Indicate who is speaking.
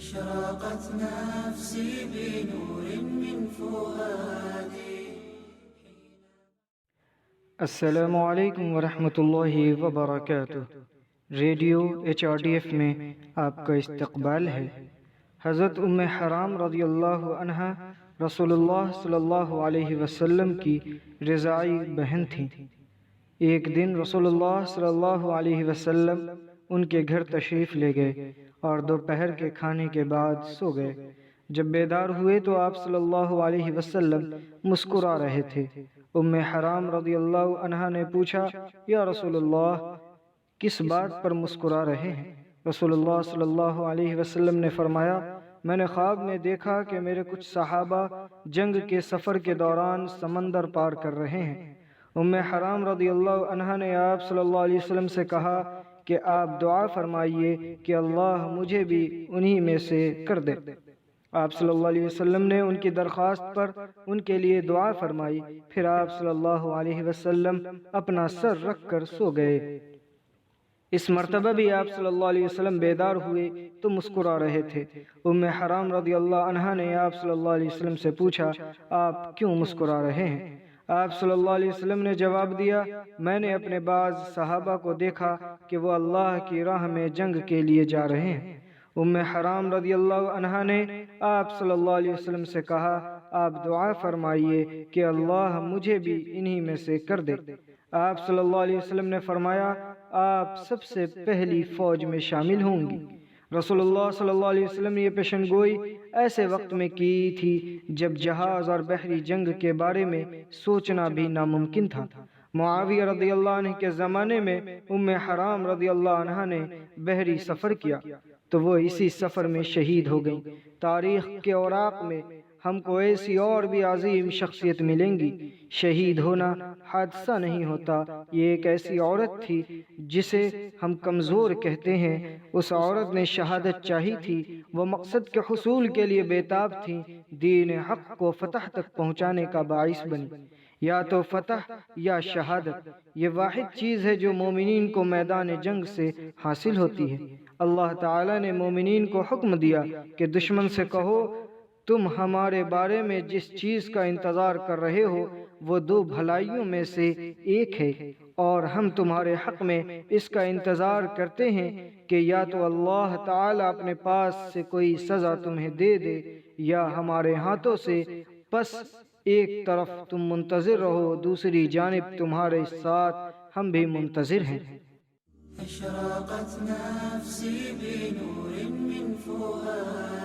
Speaker 1: أشرقت نفسي بنور من فؤادي.
Speaker 2: السلام علیکم ورحمۃ اللہ وبرکاتہ۔ ریڈیو HRDF میں آپ کا استقبال ہے۔ حضرت ام حرام رضی اللہ عنہا رسول اللہ صلی اللہ علیہ وسلم کی رضاعی بہن تھیں۔ ایک دن رسول اللہ صلی اللہ علیہ وسلم ان کے گھر تشریف لے گئے اور دوپہر کے کھانے کے بعد سو گئے۔ جب بیدار ہوئے تو آپ صلی اللہ علیہ وسلم مسکرا رہے تھے۔ ام حرام رضی اللہ عنہا نے پوچھا، یا رسول اللہ، کس بات پر مسکرا رہے ہیں؟ رسول اللہ صلی اللہ علیہ وسلم نے فرمایا، میں نے خواب میں دیکھا کہ میرے کچھ صحابہ جنگ کے سفر کے دوران سمندر پار کر رہے ہیں۔ ام حرام رضی اللہ عنہا نے آپ صلی اللہ علیہ وسلم سے کہا کہ آپ دعا فرمائیے کہ اللہ مجھے بھی انہی میں سے کر دے۔ آپ صلی اللہ علیہ وسلم نے ان کی درخواست پر ان کے لیے دعا فرمائی، پھر آپ صلی اللہ علیہ وسلم اپنا سر رکھ کر سو گئے۔ اس مرتبہ بھی آپ صلی اللہ علیہ وسلم بیدار ہوئے تو مسکرا رہے تھے۔ ام حرام رضی اللہ عنہا نے آپ صلی اللہ علیہ وسلم سے پوچھا، آپ کیوں مسکرا رہے ہیں؟ آپ صلی اللہ علیہ وسلم نے جواب دیا، میں نے اپنے بعض صحابہ کو دیکھا کہ وہ اللہ کی راہ میں جنگ کے لیے جا رہے ہیں۔ ام حرام رضی اللہ عنہا نے آپ صلی اللہ علیہ وسلم سے کہا، آپ دعا فرمائیے کہ اللہ مجھے بھی انہی میں سے کر دے۔ آپ صلی اللہ علیہ وسلم نے فرمایا، آپ سب سے پہلی فوج میں شامل ہوں گی۔ رسول اللہ صلی اللہ علیہ وسلم نے یہ پیشن گوئی ایسے وقت میں کی تھی جب جہاز اور بحری جنگ کے بارے میں سوچنا بھی ناممکن تھا۔ معاویہ رضی اللہ عنہ کے زمانے میں ام حرام رضی اللہ عنہ نے بحری سفر کیا تو وہ اسی سفر میں شہید ہو گئیں۔ تاریخ کے اوراق میں ہم کو ایسی اور بھی عظیم شخصیت ملیں گی۔ شہید ہونا حادثہ نہیں ہوتا، یہ ایک ایسی عورت تھی جسے ہم کمزور کہتے ہیں۔ اس عورت نے شہادت چاہی تھی، وہ مقصد کے حصول کے لیے بیتاب تھیں، دین حق کو فتح تک پہنچانے کا باعث بنی۔ یا تو فتح یا شہادت، یہ واحد چیز ہے جو مومنین کو میدان جنگ سے حاصل ہوتی ہے۔ اللہ تعالیٰ نے مومنین کو حکم دیا کہ دشمن سے کہو، تم ہمارے بارے میں جس چیز کا انتظار کر رہے ہو وہ دو بھلائیوں میں سے ایک ہے، اور ہم تمہارے حق میں اس کا انتظار کرتے ہیں کہ یا تو اللہ تعالیٰ اپنے پاس سے کوئی سزا تمہیں دے دے یا ہمارے ہاتھوں سے، پس ایک طرف تم منتظر رہو، دوسری جانب تمہارے ساتھ ہم بھی منتظر ہیں۔
Speaker 1: أشرقت نفسي بنور من فؤادي.